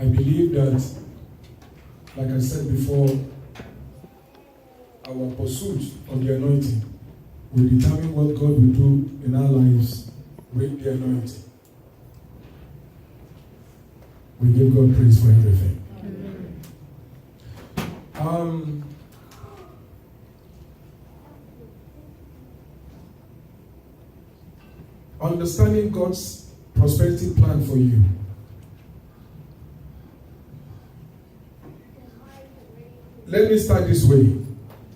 I believe that, like I said before, our pursuit of the anointing will determine what God will do in our lives with the anointing. We give God praise for everything. Understanding God's prosperity plan for you. Let me start this way.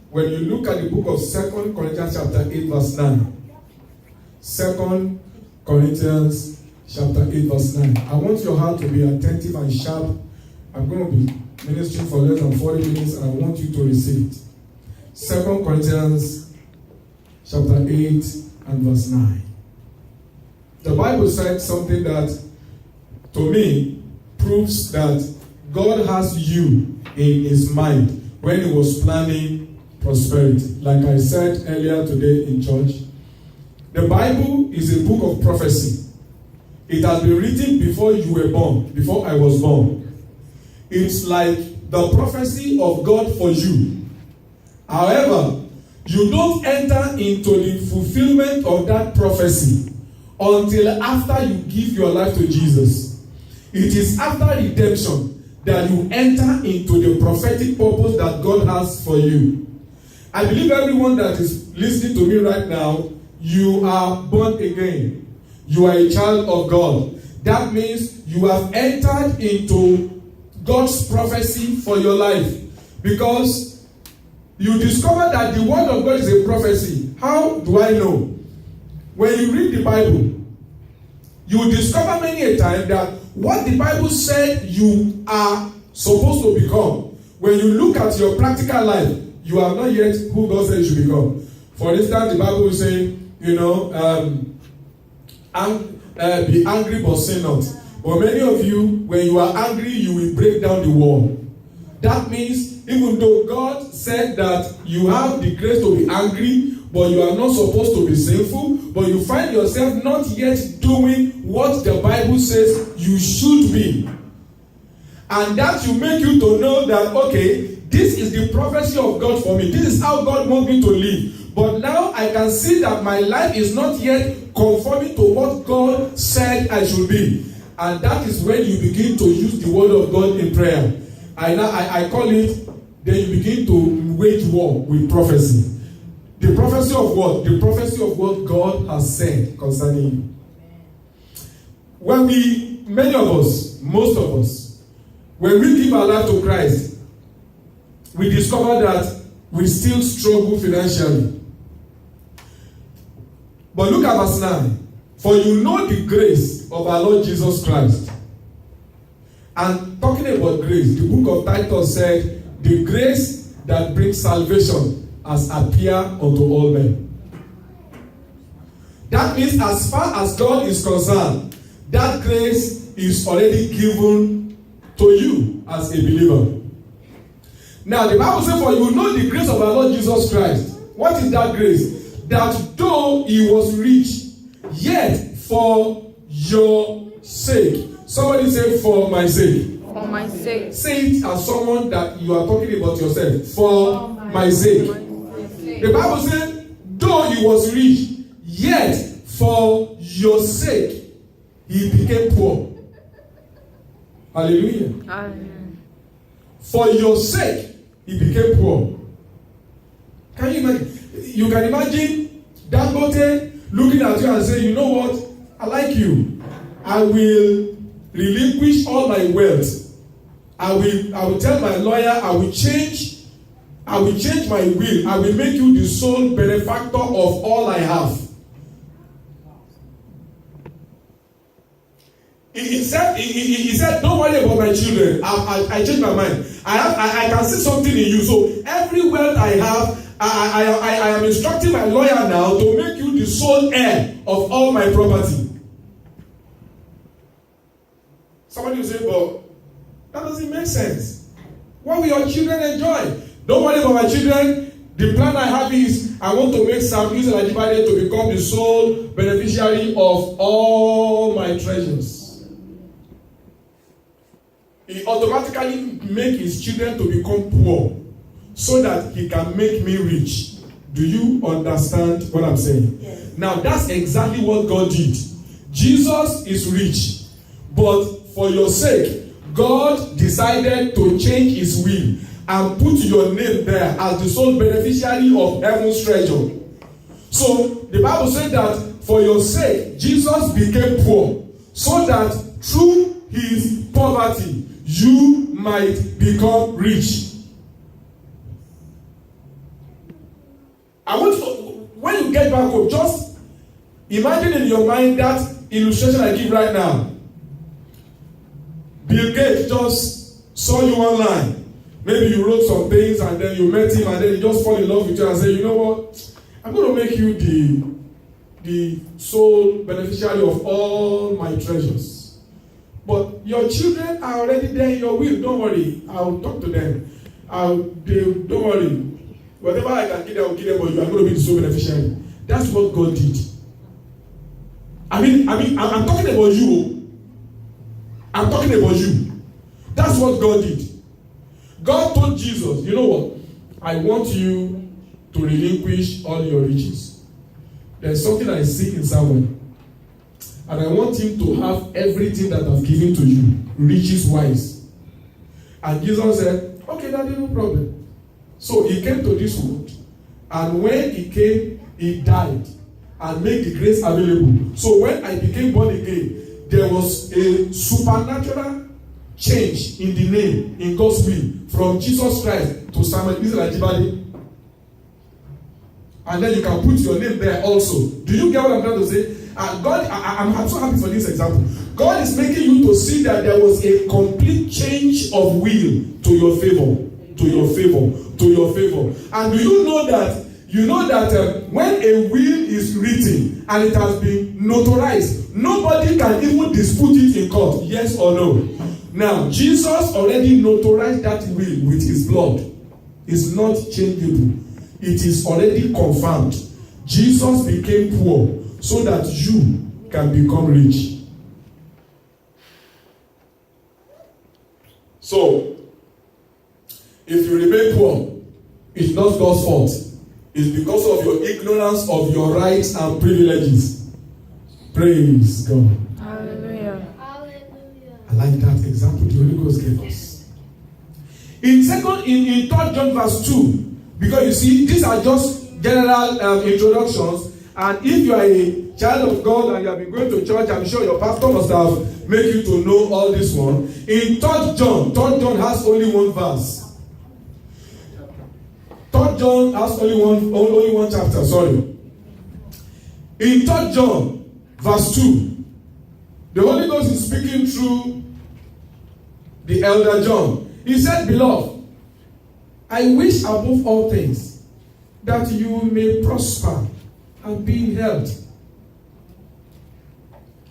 When you look at the book of 2 Corinthians chapter 8 verse 9. 2 Corinthians chapter 8 verse 9. I want your heart to be attentive and sharp. I'm going to be ministering for less than 40 minutes and I want you to receive it. 2 Corinthians chapter 8 and verse 9. The Bible said something that, to me, proves that God has you in his mind when he was planning prosperity. Like I said earlier today in church, the Bible is a book of prophecy. It has been written before you were born, before I was born. It's like the prophecy of God for you. However, you don't enter into the fulfillment of that prophecy until after you give your life to Jesus. It is after redemption that you enter into the prophetic purpose that God has for you. I believe everyone that is listening to me right now, you are born again. You are a child of God. That means you have entered into God's prophecy for your life. Because you discover that the word of God is a prophecy. How do I know? When you read the Bible, you discover many a time that what the Bible said you are supposed to become, when you look at your practical life, you are not yet who God said you should become. For instance, the Bible will say, be angry but sin not. But many of you, when you are angry, you will break down the wall. That means, even though God said that you have the grace to be angry, but you are not supposed to be sinful, but you find yourself not yet doing what the Bible says you should be. And that will make you to know that, okay, this is the prophecy of God for me. This is how God wants me to live. But now I can see that my life is not yet conforming to what God said I should be. And that is when you begin to use the word of God in prayer. I call it, then you begin to wage war with prophecy. The prophecy of what? The prophecy of what God has said concerning you. When many of us, most of us, when we give our life to Christ, we discover that we still struggle financially. But look at verse 9. For you know the grace of our Lord Jesus Christ. And talking about grace, the book of Titus said, the grace that brings salvation has appeared unto all men. That means as far as God is concerned, that grace is already given to you as a believer. Now the Bible says, for you know the grace of our Lord Jesus Christ. What is that grace? That though he was rich, yet for your sake. Somebody say, for my sake. For my sake. Say it as someone that you are talking about yourself. For my sake. The Bible says, though he was rich, yet for your sake he became poor. Hallelujah. Amen. For your sake he became poor. Can you imagine? You can imagine Dangote looking at you and saying, you know what? I like you. I will relinquish all my wealth. I will tell my lawyer, I will change my will. I will make you the sole benefactor of all I have. He said, don't worry about my children. I changed my mind. I can see something in you. So every wealth I have, I am instructing my lawyer now to make you the sole heir of all my property. Somebody will say, but that doesn't make sense. What will your children enjoy? Don't worry about my children. The plan I have is I want to make Sam Israel Ajibade to become the sole beneficiary of all my treasures. he automatically make his children to become poor so that he can make me rich. Do you understand what I'm saying? Yes. Now that's exactly what God did. Jesus is rich, but for your sake, God decided to change his will and put your name there as the sole beneficiary of heaven's treasure. So the Bible said that for your sake, Jesus became poor, so that through his poverty, you might become rich. I want to, when you get back home, just imagine in your mind that illustration I give right now. Bill Gates just saw you online. Maybe you wrote some things and then you met him and then he just fall in love with you and say, you know what? I'm going to make you the sole beneficiary of all my treasures. But your children are already there in your will. Don't worry. I'll talk to them. Don't worry. Whatever I can give them, I will give them, but you are going to be the sole beneficiary. That's what God did. I'm talking about you. I'm talking about you. That's what God did. God told Jesus, you know what? I want you to relinquish all your riches. There's something I seek in someone. And I want him to have everything that I've given to you, riches wise. And Jesus said, okay, Daddy, no problem. So he came to this world. And when he came, he died and made the grace available. So when I became born again, there was a supernatural change in the name, in God's will, from Jesus Christ to Samuel Ajibade. And then you can put your name there also. Do you get what I'm trying to say? God, I'm so happy for this example. God is making you to see that there was a complete change of will to your favor, to your favor, to your favor. And do you know that? You know that when a will is written and it has been notarized, nobody can even dispute it in court. Yes or no? Now, Jesus already notarized that will with his blood. It's not changeable. It is already confirmed. Jesus became poor so that you can become rich. So, if you remain poor, it's not God's fault. It's because of your ignorance of your rights and privileges. Praise God. Hallelujah. I like that example the Holy Ghost gave us. In 3 John verse 2, because you see, these are just general introductions. And if you are a child of God and you have been going to church, I'm sure your pastor must have made you to know all this one. In 3 John has only one verse. 3 John has only one chapter, sorry. In 3 John verse 2, the Holy Ghost is speaking through the elder John. He said, beloved, I wish above all things that you may prosper and be in health.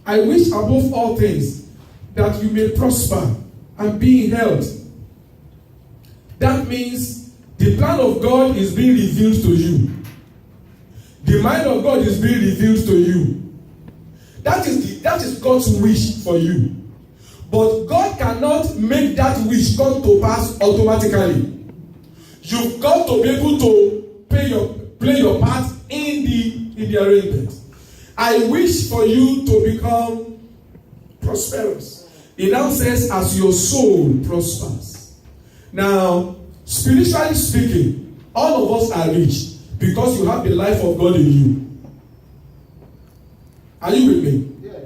I wish above all things that you may prosper and be in health. That means the plan of God is being revealed to you. The mind of God is being revealed to you. That is God's wish for you. But God cannot make that wish come to pass automatically. You've got to be able to play your part in the arrangement. I wish for you to become prosperous. It now says, as your soul prospers. Now, spiritually speaking, all of us are rich because you have the life of God in you. Are you with me? Yes.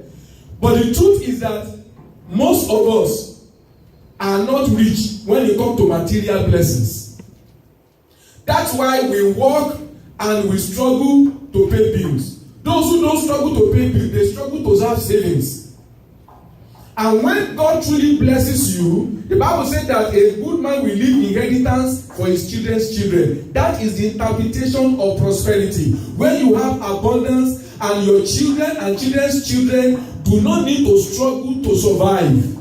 But the truth is that most of us are not rich when it comes to material blessings. That's why we work and we struggle to pay bills. Those who don't struggle to pay bills, they struggle to have savings. And when God truly blesses you, the Bible said that a good man will leave inheritance for his children's children. That is the interpretation of prosperity. When you have abundance and your children and children's children do not need to struggle to survive.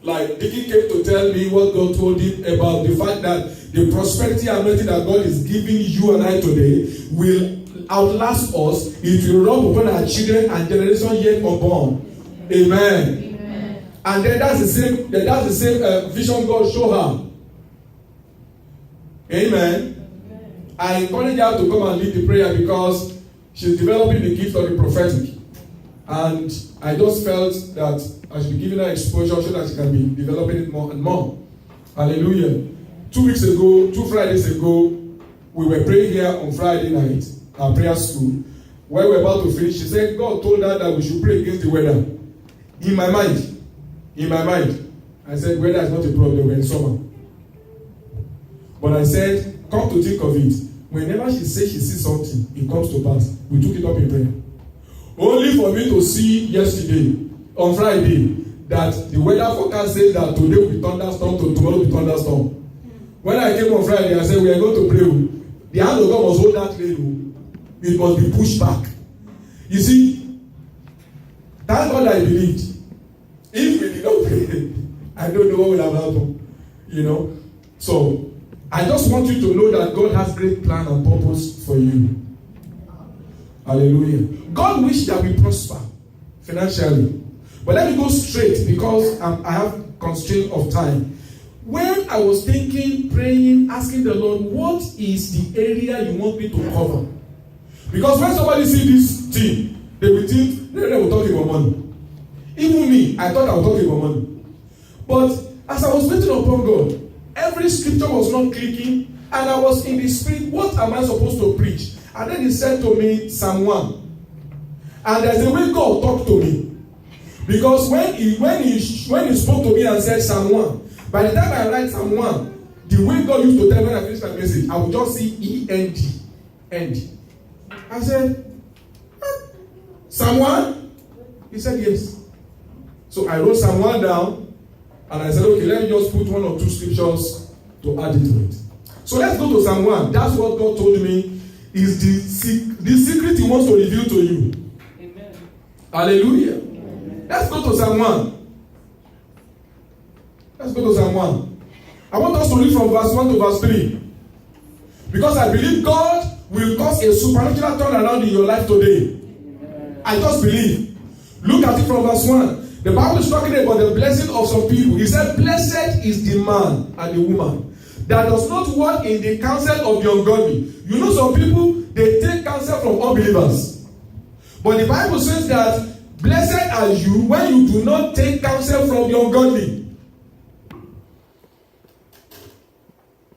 Like Dickie came to tell me what God told him about the fact that the prosperity and anointing that God is giving you and I today will outlast us. It will rub upon our children and generation yet unborn. Amen. And then that's the same vision God showed her. Amen. I encourage her to come and lead the prayer because she's developing the gift of the prophetic. And I just felt that I should be giving her exposure so that she can be developing it more and more. Hallelujah. 2 Fridays ago, we were praying here on Friday night, our prayer school. When we were about to finish, she said God told her that we should pray against the weather. In my mind, I said, weather is not a problem, we're in summer. But I said, come to think of it, whenever she says she sees something, it comes to pass. We took it up in prayer. Only for me to see yesterday, on Friday, that the weather forecast says that today will be thunderstorm, tomorrow will be thunderstorm. When I came on Friday, I said, we are going to pray. The hand of God must hold that lady. It must be pushed back. You see, thank God I believed. If we did not pray, I don't know what would have happened. You know? So, I just want you to know that God has great plan and purpose for you. Hallelujah. God wishes that we prosper financially. But let me go straight because I have constraint of time. When I was thinking, praying, asking the Lord, what is the area you want me to cover? Because when somebody see this thing, they will think, they will talk about money. Even me, I thought I was talking about money. But as I was waiting upon God, every scripture was not clicking, and I was in the spirit, what am I supposed to preach? And then he said to me, Psalm 1. And there's a way God talked to me. Because when he spoke to me and said Psalm 1, by the time I write Psalm 1, the way God used to tell me when I finish my message, I would just see E-N-D. End. I said, Psalm 1? He said yes. So I wrote Psalm 1 down, and I said, okay, let me just put 1 or 2 scriptures to add it to it. So let's go to Psalm 1. That's what God told me is the secret He wants to reveal to you. Amen. Hallelujah. Amen. Let's go to Psalm 1. Let's go to Psalm 1. I want us to read from verse 1 to verse 3. Because I believe God will cause a supernatural turnaround in your life today. Amen. I just believe. Look at it from verse 1. The Bible is talking about the blessing of some people. He said, blessed is the man and the woman that does not walk in the counsel of the ungodly. You know, some people, they take counsel from unbelievers. But the Bible says that blessed are you when you do not take counsel from the ungodly,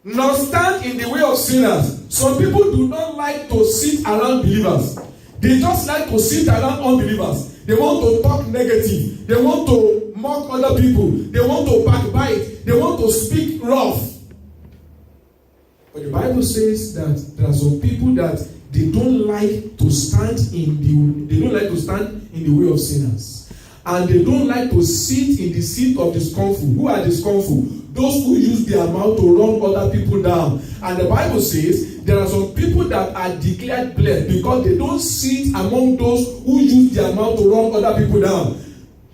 nor stand in the way of sinners. Some people do not like to sit around believers. They just like to sit around unbelievers. They want to talk negative. They want to mock other people. They want to backbite. They want to speak rough. But the Bible says that there are some people that they don't like to stand in the way of sinners. And they don't like to sit in the seat of the scornful. Who are the scornful? Those who use their mouth to run other people down. And the Bible says there are some people that are declared blessed because they don't sit among those who use their mouth to run other people down.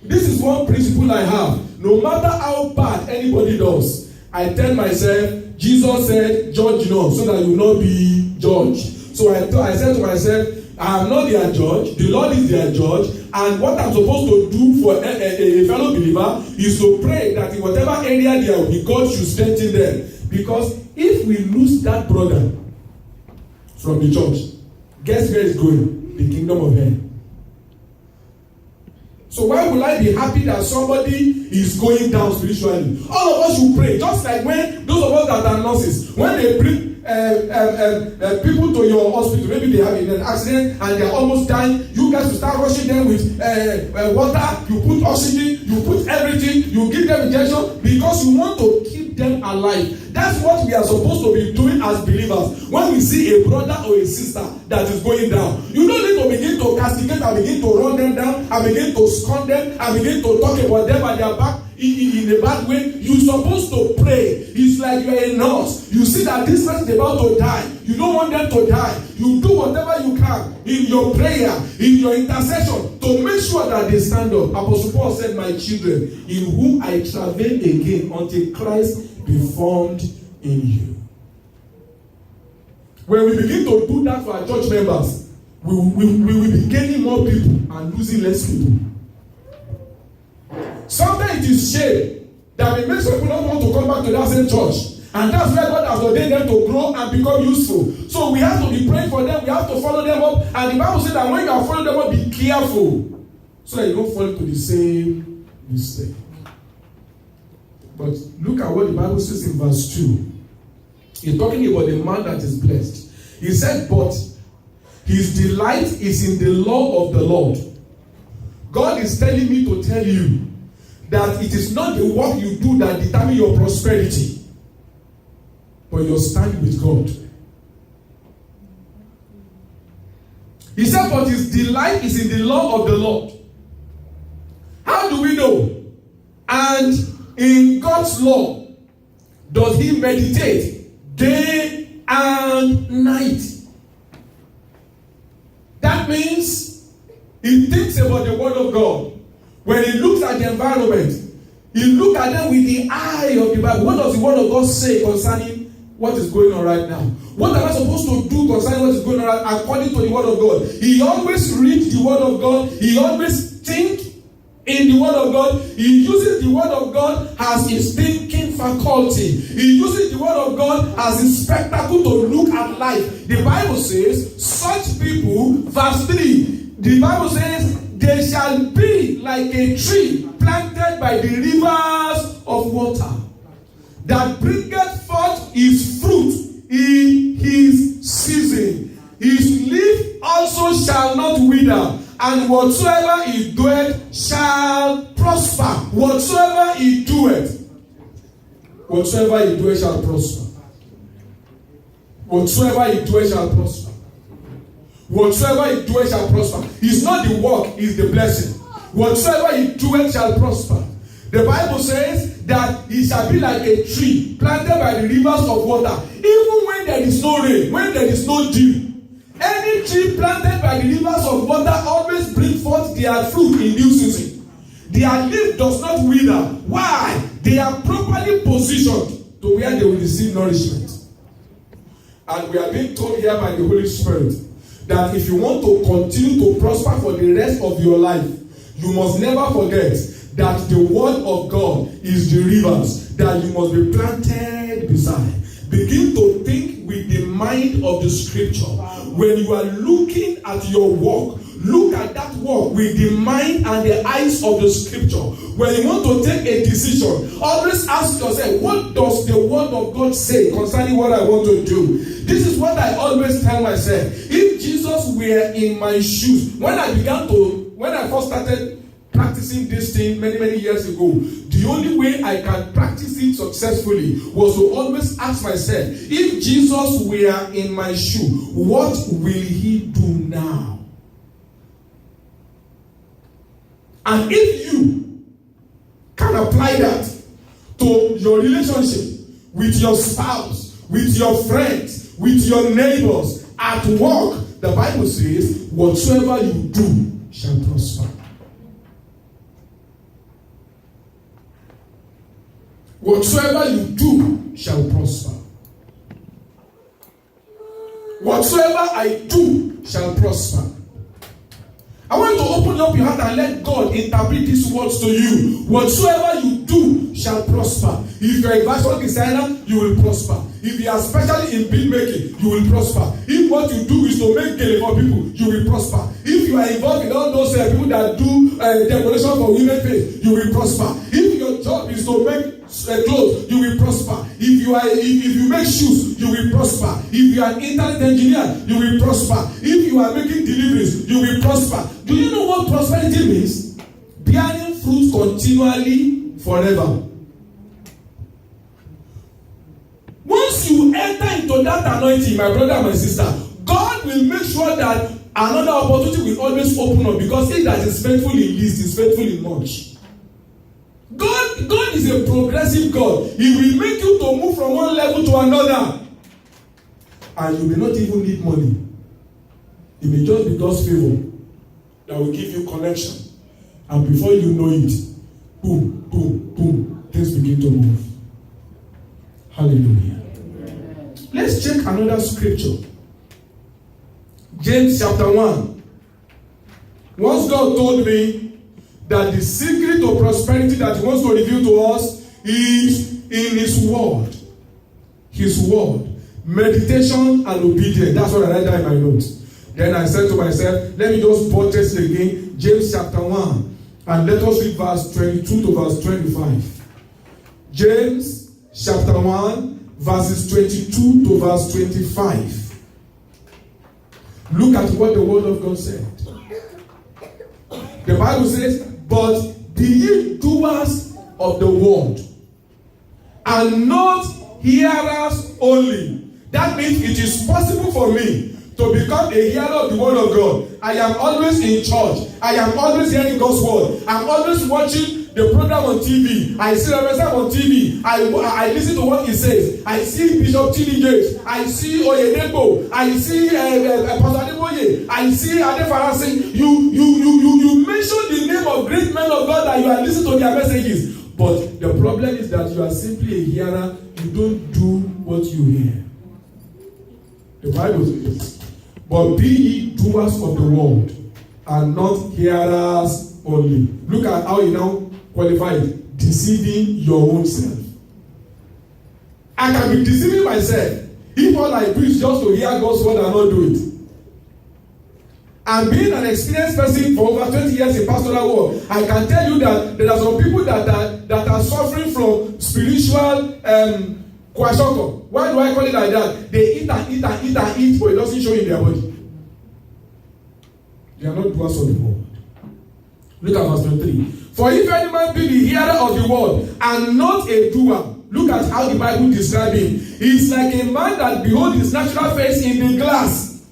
This is one principle I have. No matter how bad anybody does, I tell myself, Jesus said, judge not, so that you will not be judged. So I said to myself, I am not their judge. The Lord is their judge. And what I'm supposed to do for a fellow believer is to pray that in whatever area they are, God should strengthen them. Because if we lose that brother from the church, guess where it's going? The kingdom of heaven. So why would I be happy that somebody is going down spiritually? All of us should pray. Just like when those of us that are nurses, when they bring people to your hospital, maybe they have an accident and they are almost dying, you guys will start rushing them with water, you put oxygen, you put everything, you give them injection because you want to keep them alive. That's what we are supposed to be doing as believers. When we see a brother or a sister that is going down, you don't need to begin to castigate and begin to run them down and begin to scorn them and begin to talk about them at their back in a bad way. You're supposed to pray. It's like you're a nurse. You see that this person is about to die. You don't want them to die. You do whatever you can in your prayer, in your intercession, to make sure that they stand up. Apostle Paul said, my children, in whom I travail again until Christ be formed in you. When we begin to do that for our church members, we will be gaining more people and losing less people. Sometimes it it is shame that it makes people not want to come back to that same church. And that's where God has ordained them to grow and become useful. So we have to be praying for them. We have to follow them up. And the Bible says that when you are following them up, be careful so that you don't fall into the same mistake. But look at what the Bible says in verse 2. He's talking about the man that is blessed. He said, but his delight is in the law of the Lord. God is telling me to tell you that it is not the work you do that determines your prosperity, but your stand with God. He said, but his delight is in the law of the Lord. How do we know? And in God's law does he meditate day and night. That means he thinks about the word of God. When he looks at the environment, he looks at them with the eye of the Bible. What does the word of God say concerning what is going on right now? What am I supposed to do concerning what is going on right, according to the word of God? He always reads the word of God. He always thinks in the word of God. He uses the word of God as his thinking faculty. He uses the word of God as his spectacle to look at life. The Bible says, such people, verse 3, the Bible says, they shall be like a tree planted by the rivers of water, that bringeth forth his fruit in his season. His leaf also shall not wither, and whatsoever he doeth shall prosper. Whatsoever he doeth shall prosper. Whatsoever he doeth shall prosper. Whatsoever he doeth shall prosper. It's not the work, it's the blessing. Whatsoever he doeth shall prosper. The Bible says that he shall be like a tree planted by the rivers of water. Even when there is no rain, when there is no dew, any tree planted by the rivers of water always bring forth their fruit in due season. Their leaf does not wither. Why? They are properly positioned to where they will receive nourishment. And we are being told here by the Holy Spirit that if you want to continue to prosper for the rest of your life, you must never forget that the word of God is the rivers that you must be planted beside. Begin to think with the mind of the scripture. When you are looking at your work, look at that work with the mind and the eyes of the scripture. When you want to take a decision, always ask yourself, what does the word of God say concerning what I want to do? This is what I always tell myself. If Jesus were in my shoes, when I first started practicing this thing many years ago, the only way I can practice it successfully was to always ask myself, if Jesus were in my shoe, what will he do now? And if you can apply that to your relationship with your spouse, with your friends, with your neighbors, at work, the Bible says, whatsoever you do shall prosper. Whatsoever you do shall prosper. Whatsoever I do shall prosper. I want you to open up your heart and let God interpret these words to you. Whatsoever you do shall prosper. If you are a fashion designer, you will prosper. If you are especially in bill making, you will prosper. If what you do is to make gele for people, you will prosper. If you are involved in all those people that do decoration for women face, you will prosper. If your job is to make clothes, you will prosper. If you make shoes, you will prosper. If you are an internet engineer, you will prosper. If you are making deliveries, you will prosper. Do you know what prosperity means? Bearing fruit continually forever. Once you enter into that anointing, my brother and my sister, God will make sure that another opportunity will always open up, because he that is faithful in least is faithful in much. God is a progressive God. He will make you to move from one level to another. And you may not even need money. It may just be God's favor that will give you connection. And before you know it, boom, boom, boom, things begin to move. Hallelujah. Let's check another scripture. James chapter 1. Once God told me that the secret of prosperity that he wants to reveal to us is in his word. His word. Meditation and obedience. That's what I write down in my notes. Then I said to myself, let me just buttress again James chapter 1. And let us read verse 22 to verse 25. James chapter 1, verses 22 to verse 25. Look at what the word of God said. The Bible says, but be ye doers of the word, and not hearers only. That means it is possible for me to become a hearer of the word of God. I am always in church. I am always hearing God's word. I'm always watching the program on TV. I see Reverend on TV. I listen to what he says. I see Bishop T.D. Jakes. I see Oyedepo. I see Pastor Adeboye. I see Ade Farasi. You mention the name of great men of God that you are listening to their messages. But the problem is that you are simply a hearer. You don't do what you hear. The Bible says, but be ye doers of the word, and not hearers only. Look at how he now qualified. Deceiving your own self. I can be deceiving myself if all I do is just to hear God's word and not do it. And being an experienced person for over 20 years in pastoral work, I can tell you that there are some people that are suffering from spiritual kwashiorkor. Why do I call it like that? They eat and eat and eat and eat, but it doesn't show in their body. They are not doers of the word. Look at verse 23. For if any man be the hearer of the word and not a doer, look at how the Bible describes him. He is like a man that beholds his natural face in the glass.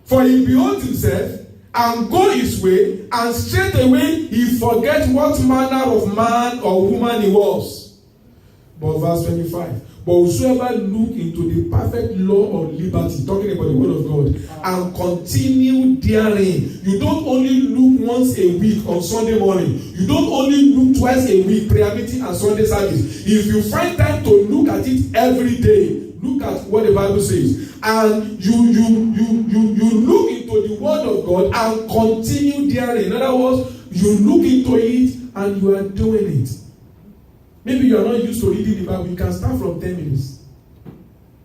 For he beholds himself and go his way, and straightway he forgets what manner of man or woman he was. But verse 25. But whosoever look into the perfect law of liberty, talking about the word of God, and continue therein. You don't only look once a week on Sunday morning. You don't only look twice a week, prayer meeting and Sunday service. If you find time to look at it every day, look at what the Bible says. And you look into the word of God and continue therein. In other words, you look into it and you are doing it. Maybe you are not used to reading the Bible. You can start from 10 minutes.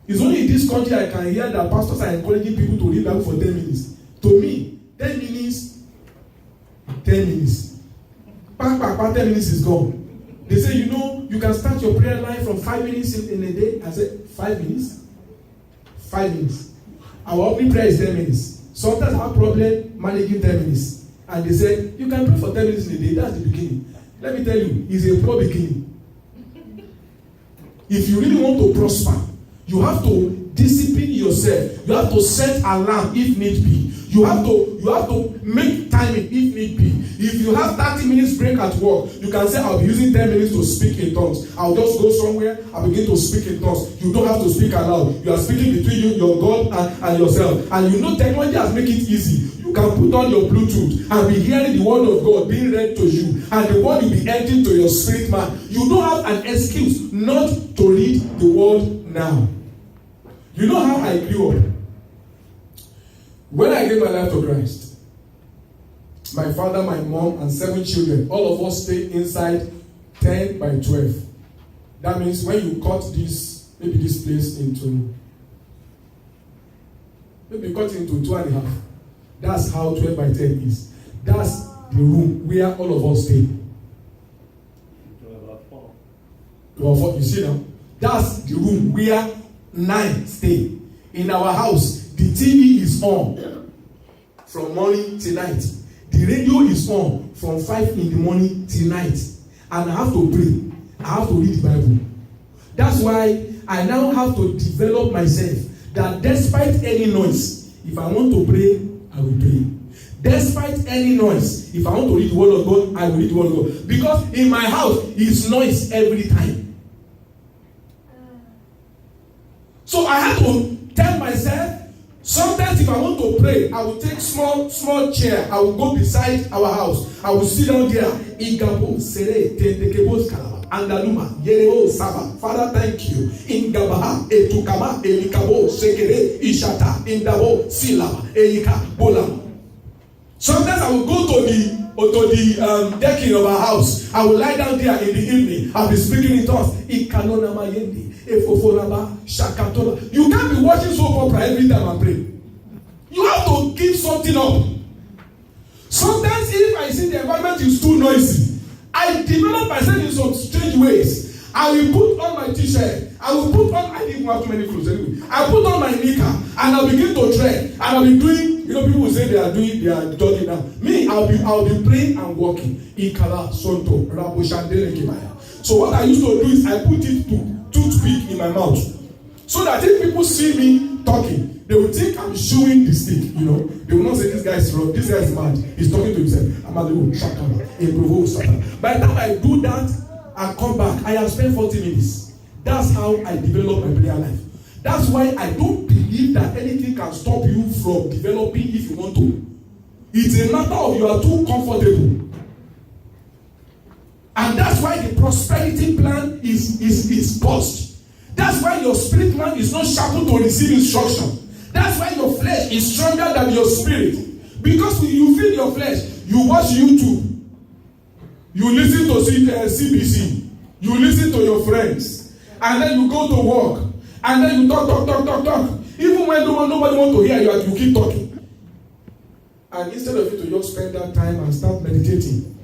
It's only in this country I can hear that pastors are encouraging people to read the Bible for 10 minutes. To me, 10 minutes, 10 minutes. 10 minutes is gone. They say, you can start your prayer line from 5 minutes in a day. I said, 5 minutes? 5 minutes. Our opening prayer is 10 minutes. Sometimes I have problem managing 10 minutes. And they say, you can pray for 10 minutes in a day. That's the beginning. Let me tell you, it's a poor beginning. If you really want to prosper, you have to discipline yourself. You have to set alarm if need be. You have to make timing if need be. If you have 30 minutes break at work, you can say, I'll be using 10 minutes to speak in tongues. I'll just go somewhere, I'll begin to speak in tongues. You don't have to speak aloud. You are speaking between you, your God, and yourself. And technology has made it easy. You can put on your Bluetooth and be hearing the word of God being read to you, and the word will be entering to your spirit man. You don't have an excuse not to read the word now. You know how I grew up? When I gave my life to Christ, my father, my mom, and 7 children, all of us stayed inside 10 by 12. That means when you cut maybe this place into, maybe cut into 2.5. That's how 12 by 10 is. That's the room where all of us stay. About 4. You see now? That's the room where 9 stay. In our house, the TV is on from morning till night. The radio is on from 5 in the morning till night. And I have to pray. I have to read the Bible. That's why I now have to develop myself that despite any noise, if I want to pray, I will pray. Despite any noise, if I want to read the word of God, I will read the word of God. Because in my house, it's noise every time. So I have to tell myself, sometimes if I want to pray, I will take small chair. I will go beside our house. I will sit down there. Igabo, Sere, Tentekebo, Kalaba, Andaluma, Yereo, Saba. Father, thank you. Ingabaha, Etukama, Elikabo, Sekere, Ishata, Indabo, Silaba, Elika, Bolama. Sometimes I will go to to the decking of our house. I will lie down there in the evening. I'll be speaking in tongues. You can't be watching soap opera every time I pray. You have to give something up. Sometimes if I see the environment is too noisy, I develop myself in some strange ways. I will put on my t-shirt. I will put on, I didn't have too many clothes anyway. I put on my knicker and I'll begin to tread. And I'll be doing, people will say they are jogging now. Me, I'll be praying and walking. Ikala, Sonto, Rabo, Shandere, Kibaya. So what I used to do is I put it to toothpick in my mouth. So that if people see me talking, they will think I'm chewing the stick, They will not say this guy is wrong, this guy is mad. He's talking to himself. By the time I do that, I come back. I have spent 40 minutes. That's how I develop my prayer life. That's why I don't believe that anything can stop you from developing if you want to. It's a matter of you are too comfortable. And that's why the prosperity plan is paused. That's why your spirit man is not sharpened to receive instruction. That's why your flesh is stronger than your spirit. Because when you feed your flesh, you watch YouTube. You listen to CBC. You listen to your friends. And then you go to work. And then you talk. Even when nobody wants to hear you, you keep talking. And instead of you to just spend that time and start meditating,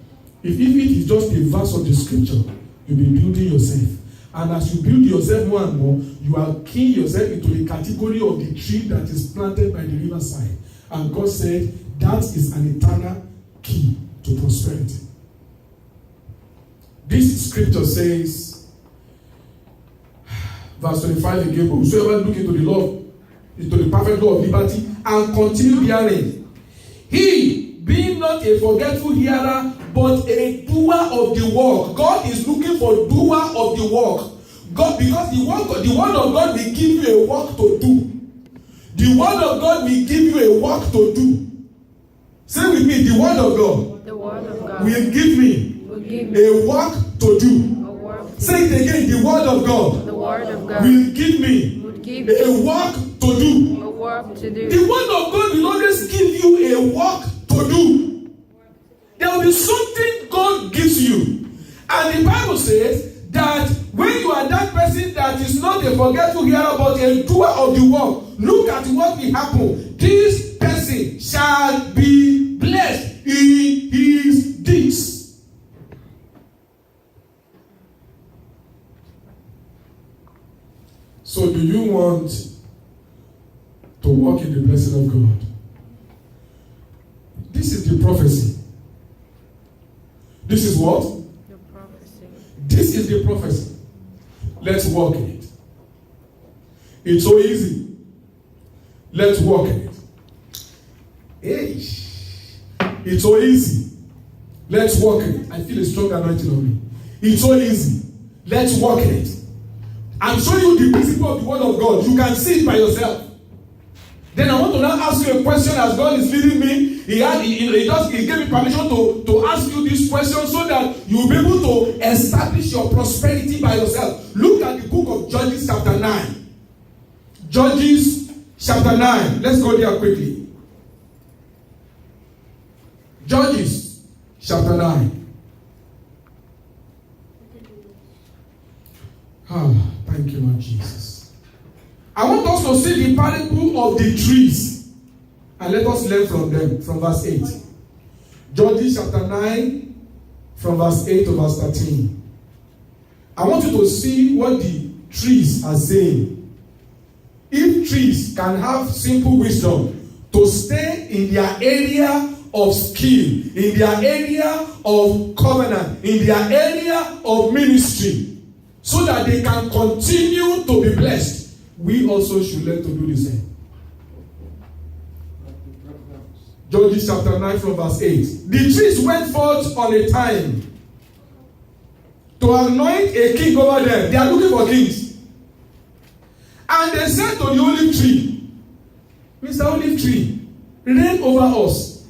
if it is just a verse of the scripture, you'll be building yourself. And as you build yourself more and more, you are keying yourself into the category of the tree that is planted by the riverside. And God said, that is an eternal key to prosperity. This scripture says, verse 25 again, whosoever look into the perfect law of liberty, and continue therein, he, being not a forgetful hearer, but a doer of the work. God is looking for doer of the work. God, because the word of God will give you a work to do. The word of God will give you a work to do. Say with me, the word of God, will give me a work to do. Say it again, the word of God, will give me a work to do. The word of God will always give you a work to do. There will be something God gives you. And the Bible says that when you are that person that is not a forgetful hearer but a doer of the work, look at what will happen. This person shall be blessed in his deeds. So do you want to walk in the blessing of God? This is the prophecy. This is what? The prophecy. This is the prophecy. Let's walk in it. It's so easy. Let's walk in it. Hey. It's so easy. Let's walk in it. I feel a strong anointing on me. It's so easy. Let's walk in it. I'm showing you the principle of the word of God. You can see it by yourself. Then I want to now ask you a question as God is leading me. He gave me permission to ask you this question so that you will be able to establish your prosperity by yourself. Look at the book of Judges chapter 9. Judges chapter 9. Let's go there quickly. Judges chapter 9. Thank you, Lord Jesus. I want us to see the parable of the trees and let us learn from them from verse 8. Judges chapter 9 from verse 8 to verse 13. I want you to see what the trees are saying. If trees can have simple wisdom to stay in their area of skill, in their area of covenant, in their area of ministry, so that they can continue to be blessed, we also should learn to do the same. Judges chapter 9 from verse 8. The trees went forth on a time to anoint a king over them. They are looking for kings. And they said to the olive tree, Mr. Olive Tree, reign over us.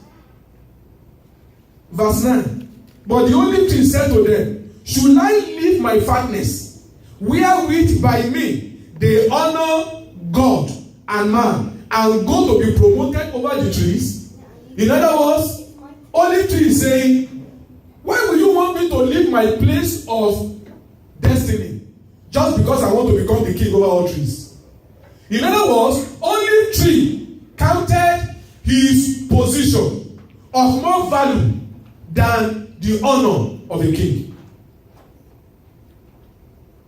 Verse 9. But the olive tree said to them, should I leave my fatness, wherewith by me they honor God and man, and go to be promoted over the trees? In other words, Olive tree is saying, why will you want me to leave my place of destiny just because I want to become the king over all trees? In other words, olive tree counted his position of more value than the honor of a king.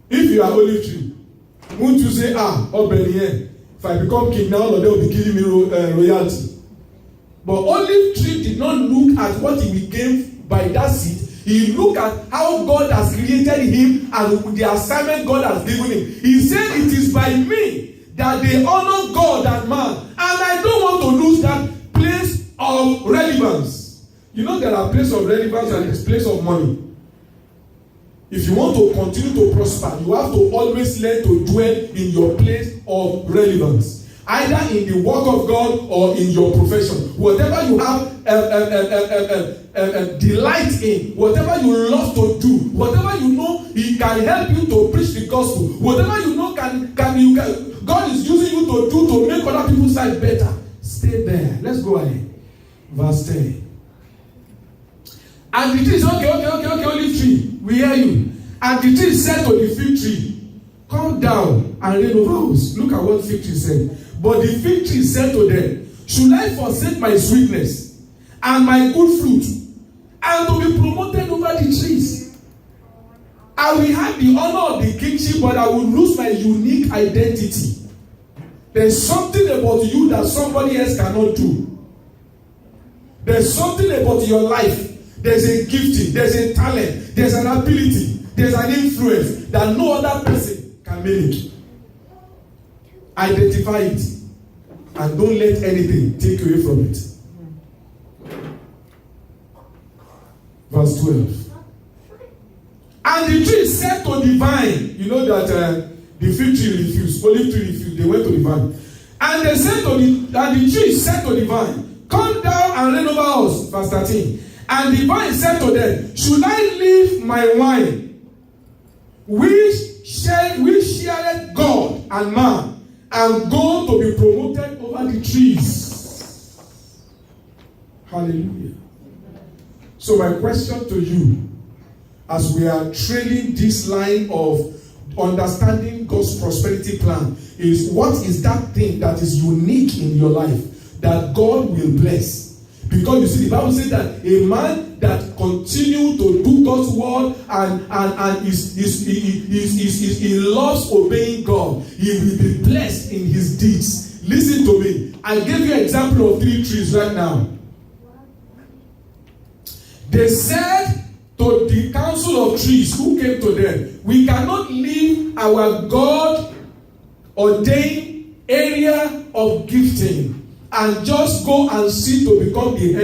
If you are olive tree, won't you say, Obeniye, if I become king now, all of them will be giving me royalty. But olive tree did not look at what he will gain by that seed. He looked at how God has created him and the assignment God has given him. He said, it is by me that they honor God and man. And I don't want to lose that place of relevance. You know there are places of relevance and there's place of money. If you want to continue to prosper, you have to always learn to dwell in your place of relevance. Either in the work of God or in your profession. Whatever you have delight in, whatever you love to do, whatever you know it can help you to preach the gospel, whatever you know God is using you to do to make other people's life better, stay there. Let's go ahead. Verse 10. And the tree is okay, olive tree, we hear you. And the tree said to the fig tree, come down and reign over us. Look at what fig tree said. But the fig tree said to them, should I forsake my sweetness and my good fruit and to be promoted over the trees? I will have the honor of the kingship, but I will lose my unique identity. There's something about you that somebody else cannot do. There's something about your life. There's a gifting, there's a talent, there's an ability, there's an influence that no other person can mimic. Identify it and don't let anything take away from it. Verse 12. And the tree said to the vine, you know that the fig tree refused, olive tree refused, they went to the vine. And they said and the tree said to the vine, come down and reign over us. Verse 13. And the vine said to them, should I leave my wine, which shareth God and man, and go to be promoted over the trees? Hallelujah. So my question to you, as we are trailing this line of understanding God's prosperity plan, is what is that thing that is unique in your life that God will bless? Because you see, the Bible says that a man that continue to do God's word and he loves obeying God, he will be blessed in his deeds. Listen to me. I gave you an example of 3 trees right now. They said to the council of trees who came to them, we cannot leave our God ordained area of gifting and just go and seek to become the head